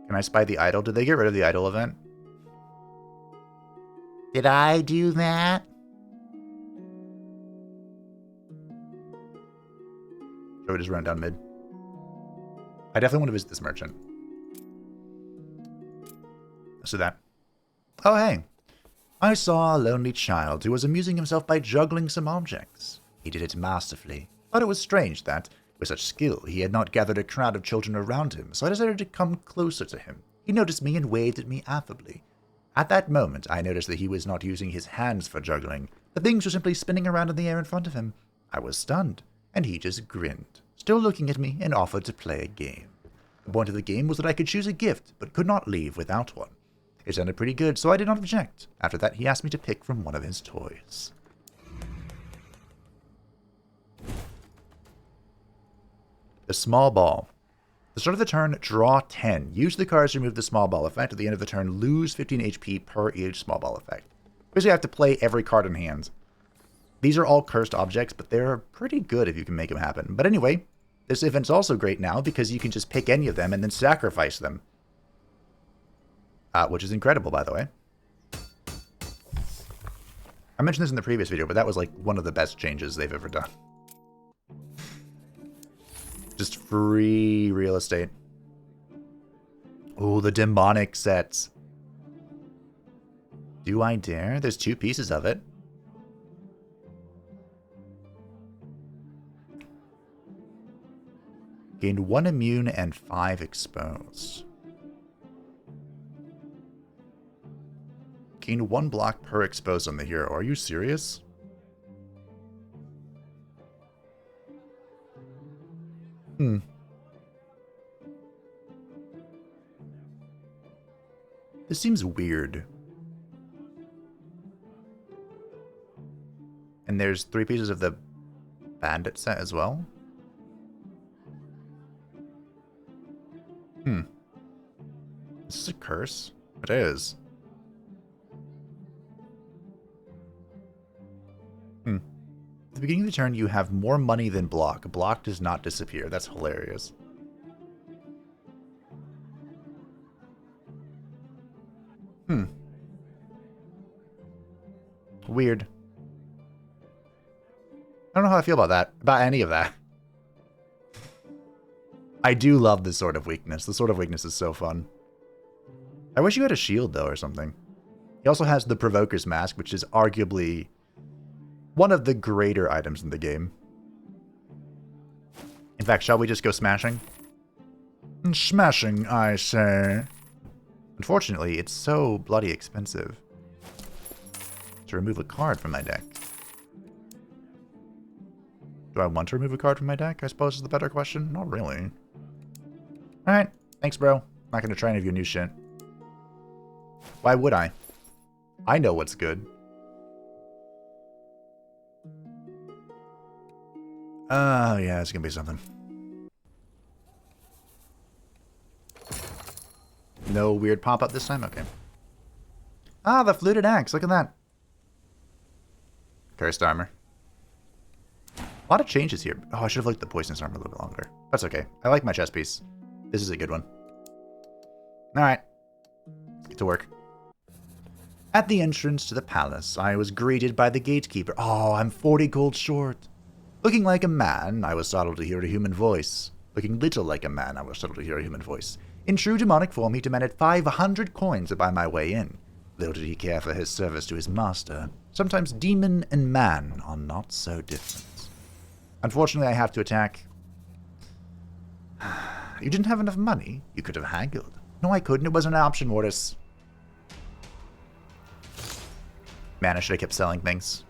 Can I spy the idol? Did they get rid of the idol event? Did I do that? Should we just run down mid? I definitely want to visit this merchant. So that. Oh, hey. I saw a lonely child who was amusing himself by juggling some objects. He did it masterfully. But it was strange that, with such skill, he had not gathered a crowd of children around him, so I decided to come closer to him. He noticed me and waved at me affably. At that moment, I noticed that he was not using his hands for juggling. The things were simply spinning around in the air in front of him. I was stunned, and he just grinned, still looking at me, and offered to play a game. The point of the game was that I could choose a gift, but could not leave without one. It sounded pretty good, so I did not object. After that, he asked me to pick from one of his toys. The small ball. At the start of the turn, draw 10. Use the cards to remove the small ball effect. At the end of the turn, lose 15 HP per each small ball effect. Basically, I have to play every card in hand. These are all cursed objects, but they're pretty good if you can make them happen. But anyway, this event's also great now because you can just pick any of them and then sacrifice them. Which is incredible, by the way. I mentioned this in the previous video, but that was like one of the best changes they've ever done. Just free real estate. Oh, the demonic sets. Do I dare? There's 2 pieces of it. Gained 1 immune and 5 expose. Gained 1 block per expose on the hero. Are you serious? This seems weird. And there's 3 pieces of the bandit set as well? Is this a curse? It is. At the beginning of the turn, you have more money than block. Block does not disappear. That's hilarious. Weird. I don't know how I feel about that. About any of that. I do love this Sword of Weakness. The Sword of Weakness is so fun. I wish you had a shield, though, or something. He also has the Provoker's Mask, which is arguably one of the greater items in the game. In fact, shall we just go smashing? Smashing, I say. Unfortunately, it's so bloody expensive to remove a card from my deck. Do I want to remove a card from my deck, I suppose is the better question? Not really. Alright, thanks, bro. I'm not going to try any of your new shit. Why would I? I know what's good. Oh, yeah, it's going to be something. No weird pop-up this time? Okay. Ah, the fluted axe. Look at that. Cursed armor. A lot of changes here. Oh, I should have liked the poisonous armor a little bit longer. That's okay. I like my chest piece. This is a good one. Alright. Let's get to work. At the entrance to the palace, I was greeted by the gatekeeper. Oh, I'm 40 gold short. Looking like a man, I was startled to hear a human voice. Looking little like a man, I was startled to hear a human voice. In true demonic form, he demanded 500 coins to buy my way in. Little did he care for his service to his master. Sometimes demon and man are not so different. Unfortunately, I have to attack. You didn't have enough money? You could have haggled. No, I couldn't. It wasn't an option, Mortis. Man, I should have kept selling things.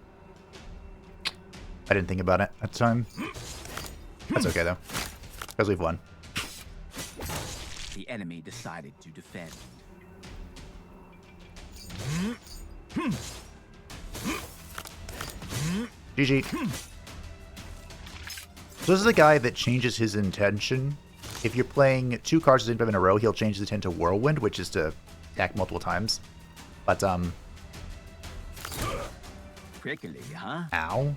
I didn't think about it at the time. That's okay, though. Because we've won. The enemy decided to defend. GG. So this is a guy that changes his intention. If you're playing 2 cards in a row, he'll change his intent to Whirlwind, which is to attack multiple times. But, Prickly, huh? Ow.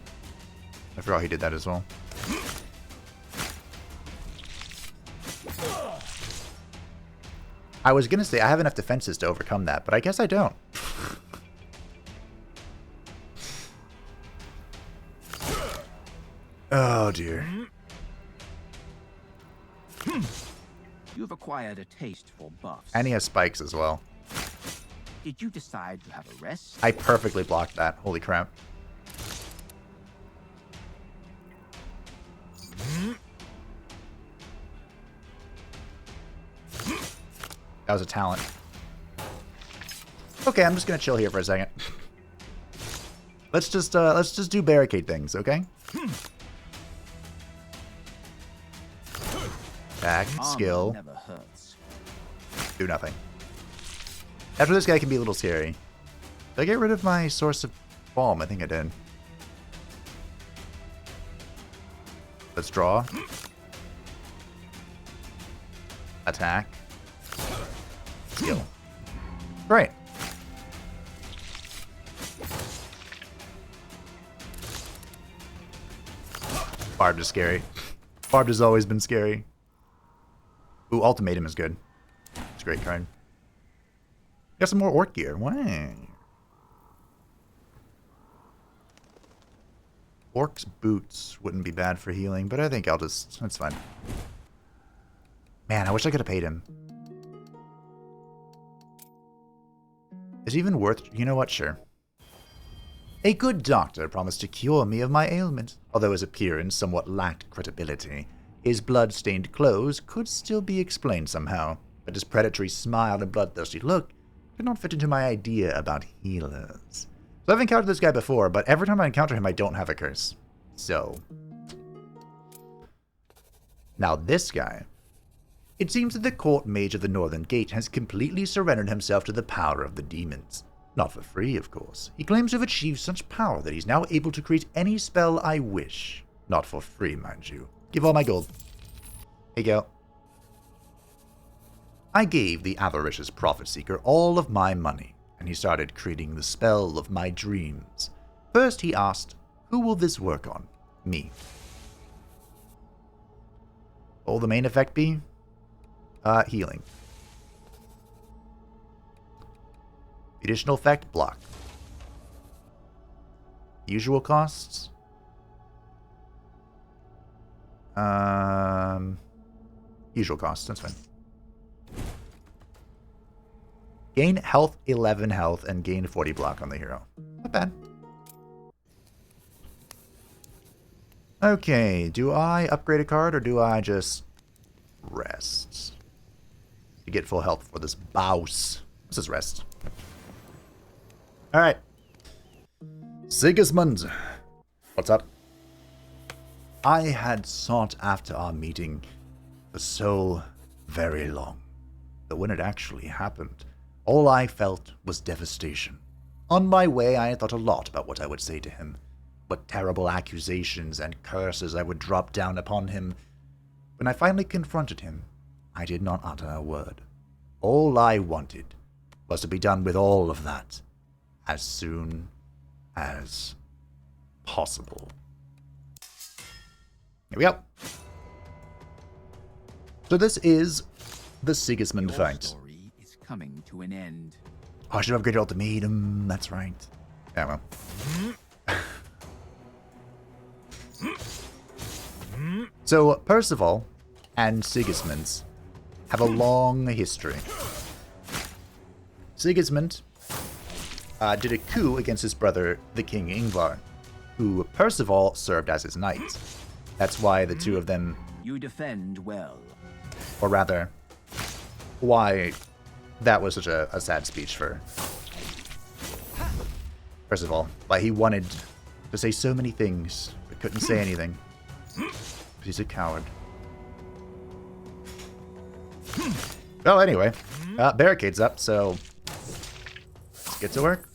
I forgot he did that as well. I was gonna say I have enough defenses to overcome that, but I guess I don't. Oh dear. You have acquired a taste for buffs. And he has spikes as well. Did you decide to have a rest? I perfectly blocked that. Holy crap. That was a talent. Okay, I'm just gonna chill here for a second. Let's just do barricade things, okay? Attack, skill, Never hurts. do nothing. After this guy can be a little scary. Did I get rid of my source of bomb? I think I did. Let's draw. Attack. Skill. Great. Barbed is scary. Barbed has always been scary. Ooh, Ultimatum is good. It's a great card. Got some more orc gear. Wow. Orc's boots wouldn't be bad for healing, but I think I'll just... That's fine. Man, I wish I could have paid him. Is it even worth... You know what? Sure. A good doctor promised to cure me of my ailment. Although his appearance somewhat lacked credibility, his blood-stained clothes could still be explained somehow. But his predatory smile and bloodthirsty look did not fit into my idea about healers. So I've encountered this guy before, but every time I encounter him, I don't have a curse. So... Now this guy... It seems that the court mage of the Northern Gate has completely surrendered himself to the power of the demons. Not for free, of course. He claims to have achieved such power that he's now able to create any spell I wish. Not for free, mind you. Give all my gold. Here you go. I gave the avaricious Prophet Seeker all of my money, and he started creating the spell of my dreams. First he asked, who will this work on? Me. What will the main effect be? Healing. Additional effect, block. Usual costs? Usual costs, that's fine. Gain health, 11 health, and gain 40 block on the hero. Not bad. Okay, do I upgrade a card or do I just rest? To get full health for this bouse. This is rest. Alright. Sigismund. What's up? I had sought after our meeting for so very long. But when it actually happened, all I felt was devastation. On my way, I had thought a lot about what I would say to him. What terrible accusations and curses I would drop down upon him. When I finally confronted him, I did not utter a word. All I wanted was to be done with all of that as soon as possible. Here we go. So this is the Sigismund Your fight. story is coming to an end. Oh, I should have upgraded ultimatum. That's right. Yeah, well. So Persival and Sigismund have a long history. Sigismund did a coup against his brother, the King Ingvar, who Persival served as his knight. That's why the two of them... You defend well. Or rather, why that was such a sad speech for Persival. Why he wanted to say so many things, but couldn't say anything. He's a coward. Well, anyway, Barricade's up, so let's get to work.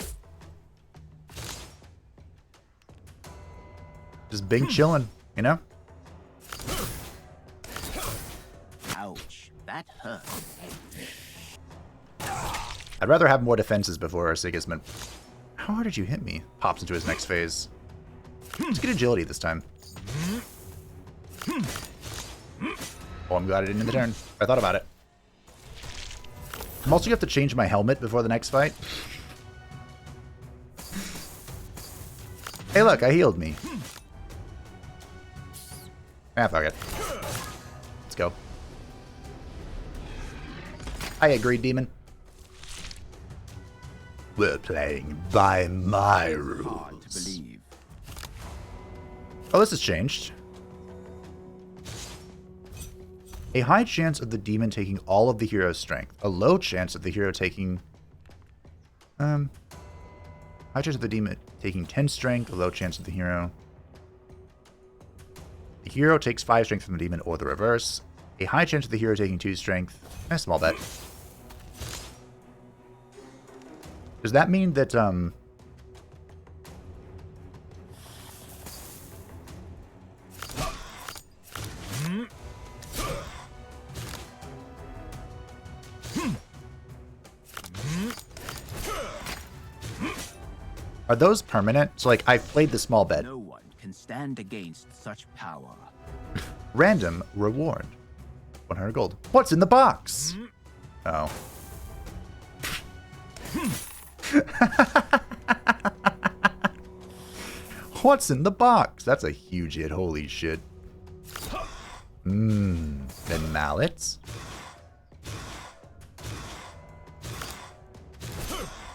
Just Bing chilling, you know? Ouch, that hurt. I'd rather have more defenses before Sigismund. How hard did you hit me? Pops into his next phase. Let's get agility this time. Oh, I'm glad I didn't in the turn. I thought about it. I'm also going to have to change my helmet before the next fight. Hey, look, I healed me. Ah, fuck it. Let's go. I agree, demon. We're playing by my rules. Hard to believe. Oh, this has changed. A high chance of the demon taking all of the hero's strength. A low chance of the hero taking... high chance of the demon taking 10 strength. A low chance of the hero... The hero takes 5 strength from the demon or the reverse. A high chance of the hero taking 2 strength. A small bet. Does that mean that, are those permanent? So, like, I've played the small bet. No one can stand against such power. Random reward. 100 gold. What's in the box? Oh. What's in the box? That's a huge hit. Holy shit. Then mallets.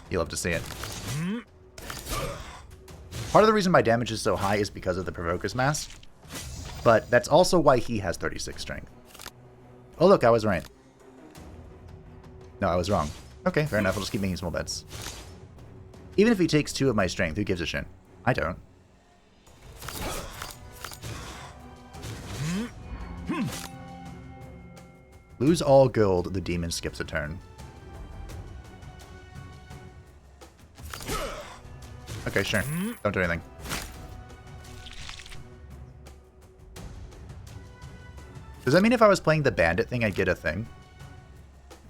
You'll have to see it. Part of the reason my damage is so high is because of the Provoker's Mask. But that's also why he has 36 strength. Oh, look, I was right. No, I was wrong. Okay, fair enough. I'll just keep making small bets. Even if he takes 2 of my strength, who gives a shit? I don't. Lose all gold, the demon skips a turn. Okay, sure. Don't do anything. Does that mean if I was playing the bandit thing, I'd get a thing?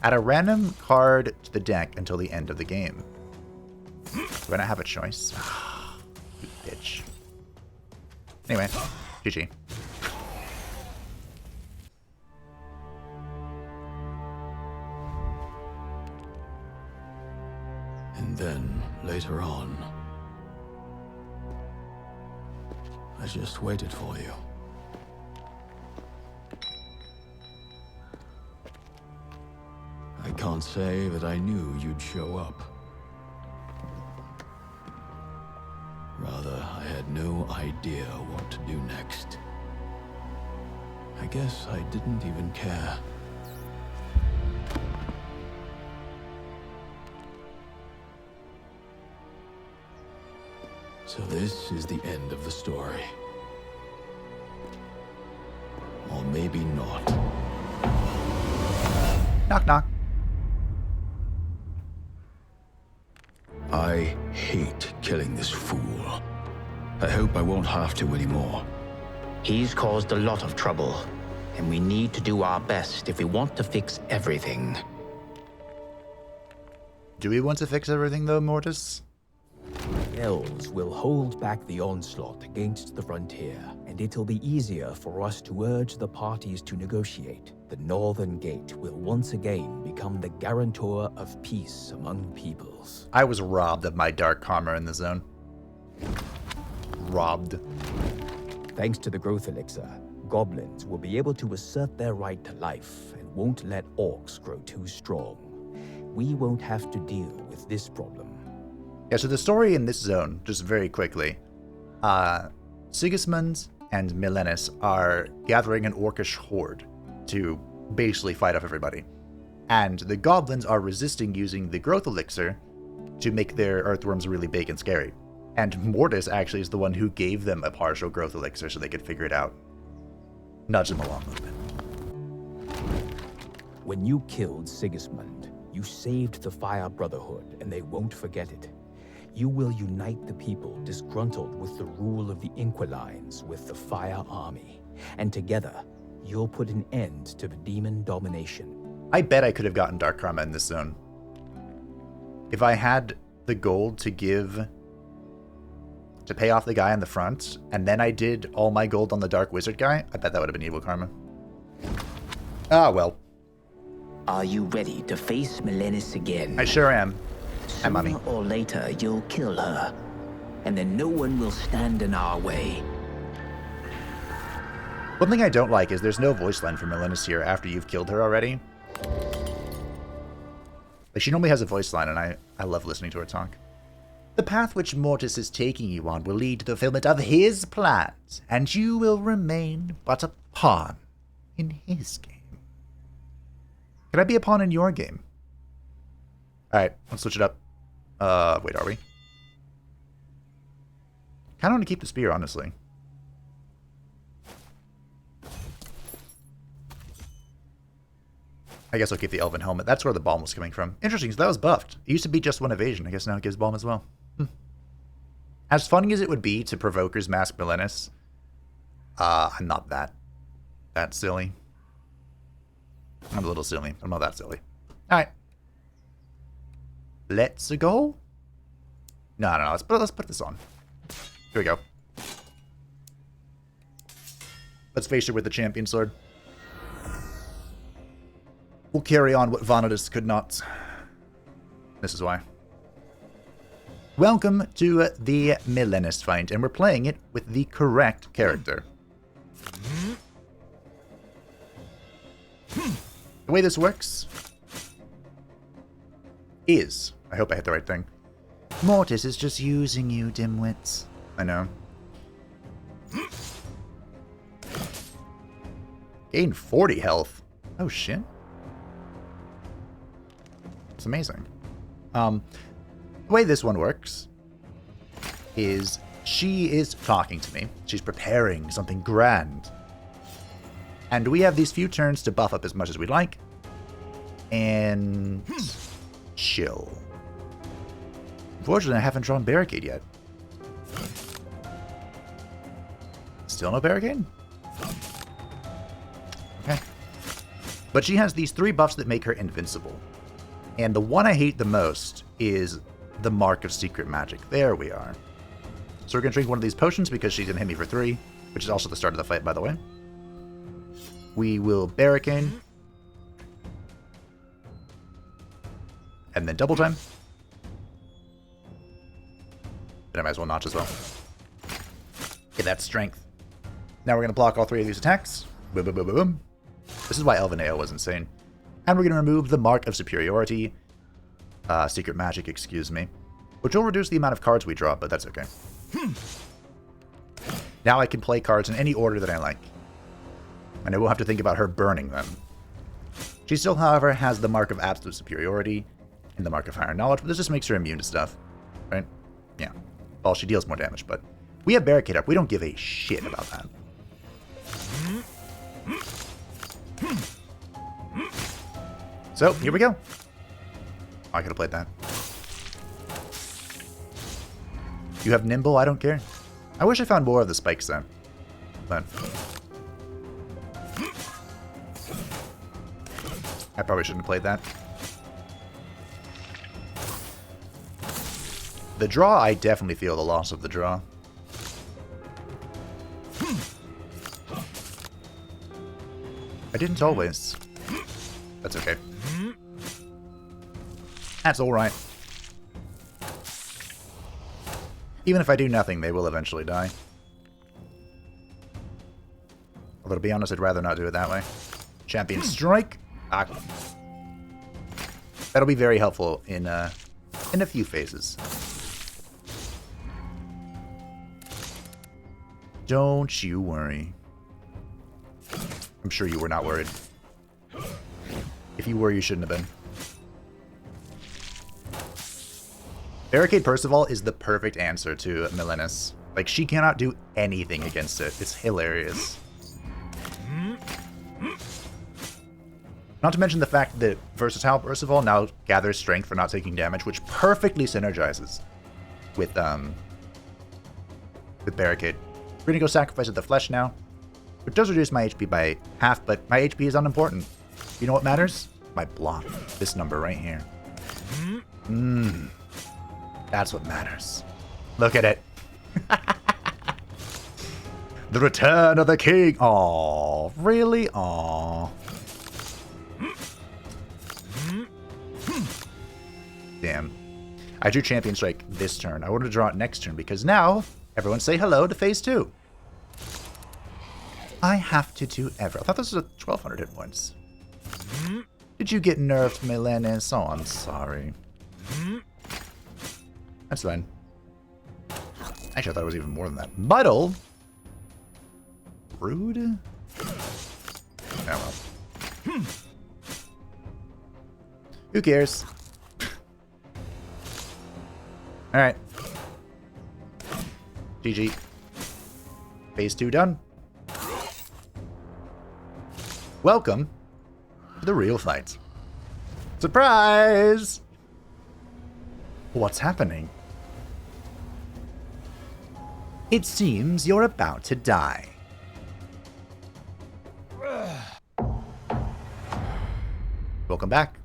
Add a random card to the deck until the end of the game. Do I not have a choice? You bitch. Anyway, GG. And then, later on, I just waited for you. I can't say that I knew you'd show up. Rather, I had no idea what to do next. I guess I didn't even care. So this is the end of the story. Or maybe not. Knock, knock. I hate killing this fool. I hope I won't have to anymore. He's caused a lot of trouble, and we need to do our best if we want to fix everything. Do we want to fix everything though, Mortis? Elves will hold back the onslaught against the frontier, and it'll be easier for us to urge the parties to negotiate. The Northern Gate will once again become the guarantor of peace among peoples. I was robbed of my dark karma in the zone. Robbed. Thanks to the growth elixir, goblins will be able to assert their right to life and won't let orcs grow too strong. We won't have to deal with this problem. Yeah, so the story in this zone, just very quickly, Sigismund and Milenis are gathering an orcish horde to basically fight off everybody. And the goblins are resisting using the growth elixir to make their earthworms really big and scary. And Mortis actually is the one who gave them a partial growth elixir so they could figure it out. Nudge them along a little bit. When you killed Sigismund, you saved the Fire Brotherhood, and they won't forget it. You will unite the people disgruntled with the rule of the Inquilines with the Fire Army. And together, you'll put an end to the demon domination. I bet I could have gotten Dark Karma in this zone. If I had the gold to give to pay off the guy in the front, and then I did all my gold on the Dark Wizard guy, I bet that would have been evil karma. Ah, well. Are you ready to face Milenis again? I sure am. Hi, Mommy. Sooner or later, you'll kill her, and then no one will stand in our way. One thing I don't like is there's no voice line for Milenis here after you've killed her already. Like, she normally has a voice line, and I love listening to her talk. The path which Mortis is taking you on will lead to the fulfillment of his plans, and you will remain but a pawn in his game. Can I be a pawn in your game? Alright, let's switch it up. Wait, are we? Kinda want to keep the spear, honestly. I guess I'll keep the elven helmet. That's where the bomb was coming from. Interesting, so that was buffed. It used to be just one evasion. I guess now it gives bomb as well. As funny as it would be to Provoker's Mask Milenis, I'm not that silly. I'm a little silly. I'm not that silly. Alright. Let's go. No. Let's put this on. Here we go. Let's face her with the champion sword. We'll carry on what Vanadis could not. This is why. Welcome to the Milenis fight, and we're playing it with the correct character. The way this works is... I hope I hit the right thing. Mortis is just using you, dimwits. I know. Gain 40 health. Oh, shit. It's amazing. The way this one works is she is talking to me. She's preparing something grand. And we have these few turns to buff up as much as we'd like. And chill. Unfortunately, I haven't drawn Barricade yet. Still no Barricade? Okay. But she has these 3 buffs that make her invincible. And the one I hate the most is the Mark of Secret Magic. There we are. So we're going to drink one of these potions because she's going to hit me for 3, which is also the start of the fight, by the way. We will Barricade. And then double time. Then I might as well notch as well. Okay, that's strength. Now we're going to block all 3 of these attacks. Boom, boom, boom, boom, boom. This is why Elven AO was insane. And we're going to remove the Mark of Superiority. Secret Magic, excuse me. Which will reduce the amount of cards we draw, but that's okay. Now I can play cards in any order that I like. And I won't have to think about her burning them. She still, however, has the Mark of Absolute Superiority and the Mark of Higher Knowledge, but this just makes her immune to stuff. Right? Yeah. Well, she deals more damage, but we have Barricade up. We don't give a shit about that. So, here we go. Oh, I could have played that. You have Nimble? I don't care. I wish I found more of the spikes, though. But I probably shouldn't have played that. The draw, I definitely feel the loss of the draw. I didn't always. That's okay. That's alright. Even if I do nothing, they will eventually die. Although, to be honest, I'd rather not do it that way. Champion Strike. Ah. That'll be very helpful in a few phases. Don't you worry. I'm sure you were not worried. If you were, you shouldn't have been. Barricade Persival is the perfect answer to Milenis. Like, she cannot do anything against it. It's hilarious. Not to mention the fact that Versatile Persival now gathers strength for not taking damage, which perfectly synergizes with Barricade. We're gonna go sacrifice of the flesh now. It does reduce my HP by half, but my HP is unimportant. You know what matters? My block. This number right here. That's what matters. Look at it. The return of the king. Aw, really? Aw. Damn. I drew Champion Strike this turn. I wanted to draw it next turn because now everyone say hello to phase 2. I have to do ever. I thought this was a 1200 hit points. Did you get nerfed, Milenis? Oh, I'm sorry. That's fine. Actually, I thought it was even more than that. Muddle? Rude? Oh, well. Who cares? Alright. GG. Phase 2 done. Welcome to the real fight. Surprise! What's happening? It seems you're about to die. Welcome back.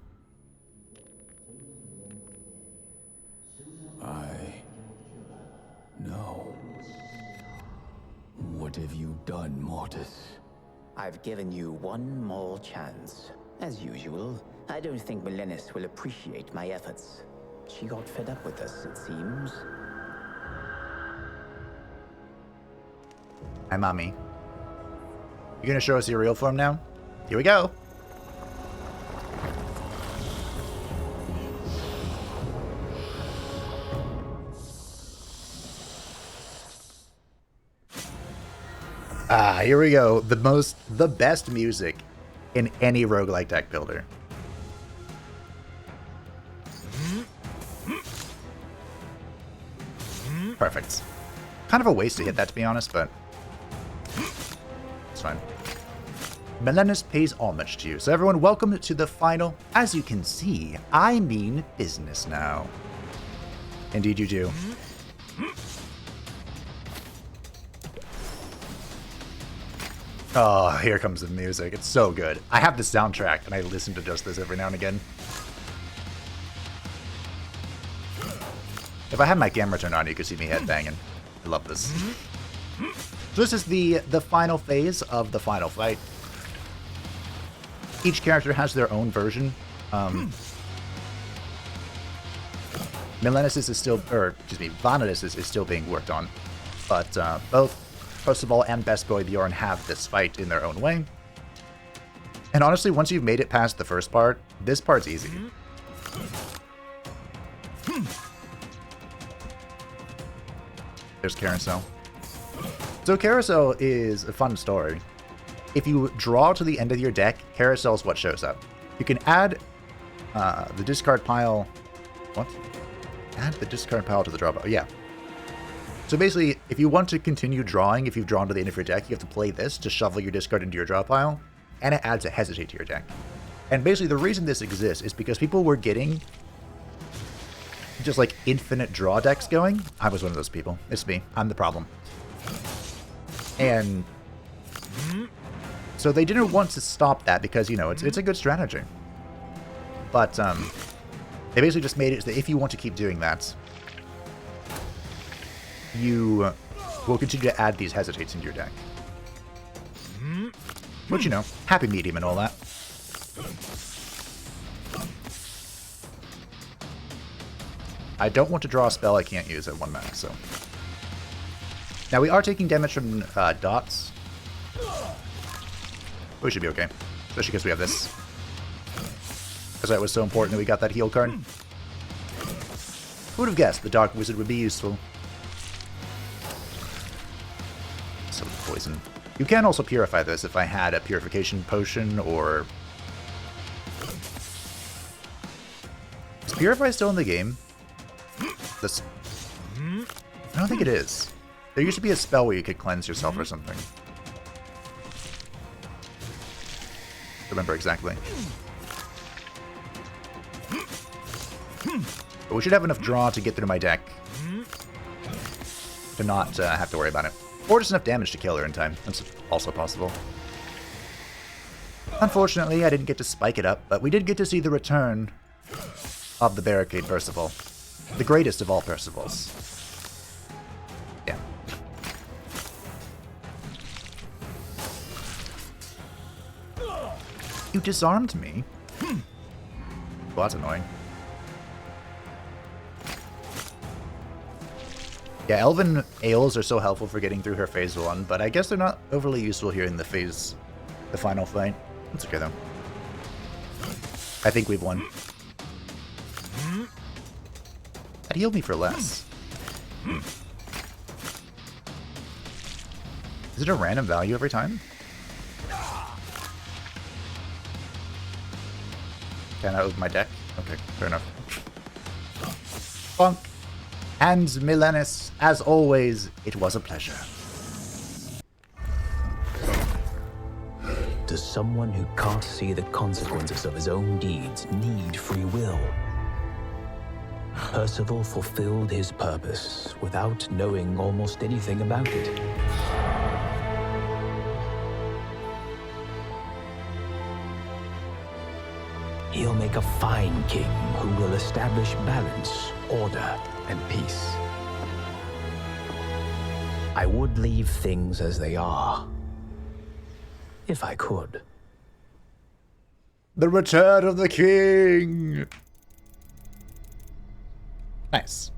No. What have you done, Mortis? I've given you one more chance. As usual, I don't think Milenis will appreciate my efforts. She got fed up with us, it seems. Hi, Mommy. You gonna show us your real form now? Here we go. Ah, here we go. The best music in any roguelike deck builder. Perfect. Kind of a waste to hit that, to be honest, but it's fine. Milenis pays homage to you. So everyone, welcome to the final. As you can see, I mean business now. Indeed you do. Oh, here comes the music. It's so good. I have the soundtrack, and I listen to just this every now and again. If I had my camera turned on, you could see me headbanging. I love this. So this is the final phase of the final fight. Each character has their own version. Milenis is still, or excuse me, Vanadis is still being worked on. But both Persival and Best Boy Bjorn have this fight in their own way. And honestly, once you've made it past the first part, this part's easy. There's Carousel. So Carousel is a fun story. If you draw to the end of your deck, Carousel is what shows up. You can add the discard pile... What? Add the discard pile to the draw pile. Yeah. So basically, if you want to continue drawing, if you've drawn to the end of your deck, you have to play this to shovel your discard into your draw pile, and it adds a hesitate to your deck. And basically, the reason this exists is because people were getting just like infinite draw decks going. I was one of those people. It's me. I'm the problem. And so they didn't want to stop that because, you know, it's a good strategy. But they basically just made it so that if you want to keep doing that, you will continue to add these hesitates into your deck. Which, you know, happy medium and all that. I don't want to draw a spell I can't use at 1 mana, so... Now, we are taking damage from dots. We should be okay. Especially because we have this. Because it was so important that we got that heal card. Who would have guessed the Dark Wizard would be useful? Some poison. You can also purify this if I had a purification potion or... Is Purify still in the game? This... I don't think it is. There used to be a spell where you could cleanse yourself or something. Remember exactly. But we should have enough draw to get through my deck to not have to worry about it. Or just enough damage to kill her in time. That's also possible. Unfortunately, I didn't get to spike it up, but we did get to see the return of the Barricade Persival. The greatest of all Persivals. Yeah. You disarmed me? Well, that's annoying. Yeah, Elven Ales are so helpful for getting through her phase 1, but I guess they're not overly useful here in the final fight. That's okay though. I think we've won. That healed me for less. Is it a random value every time? Can I open my deck? Okay, fair enough. Bonk. And Milenis, as always, it was a pleasure. Does someone who can't see the consequences of his own deeds need free will? Percival fulfilled his purpose without knowing almost anything about it. He'll make a fine king who will establish balance, order, and peace. I would leave things as they are, if I could. The return of the king! Nice.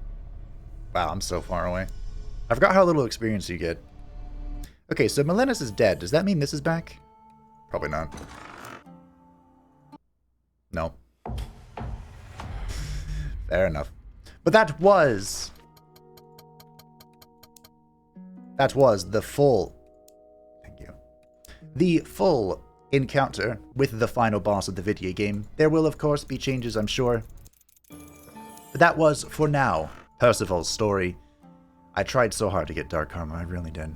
Wow, I'm so far away. I forgot how little experience you get. Okay, so Milenis is dead. Does that mean this is back? Probably not. No. Fair enough. But that was the full... Thank you. The full encounter with the final boss of the video game. There will, of course, be changes, I'm sure. But that was, for now, Percival's story. I tried so hard to get Dark Karma, I really did.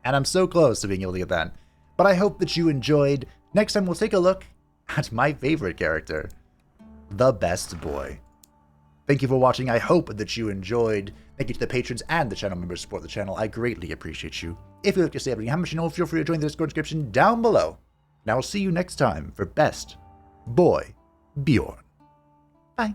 And I'm so close to being able to get that. But I hope that you enjoyed. Next time we'll take a look at my favorite character, the Best Boy. Thank you for watching. I hope that you enjoyed. Thank you to the patrons and the channel members who support the channel. I greatly appreciate you. If you'd like to say anything, how much you know, feel free to join the Discord description down below. And I will see you next time for Best Boy Bjorn. Bye.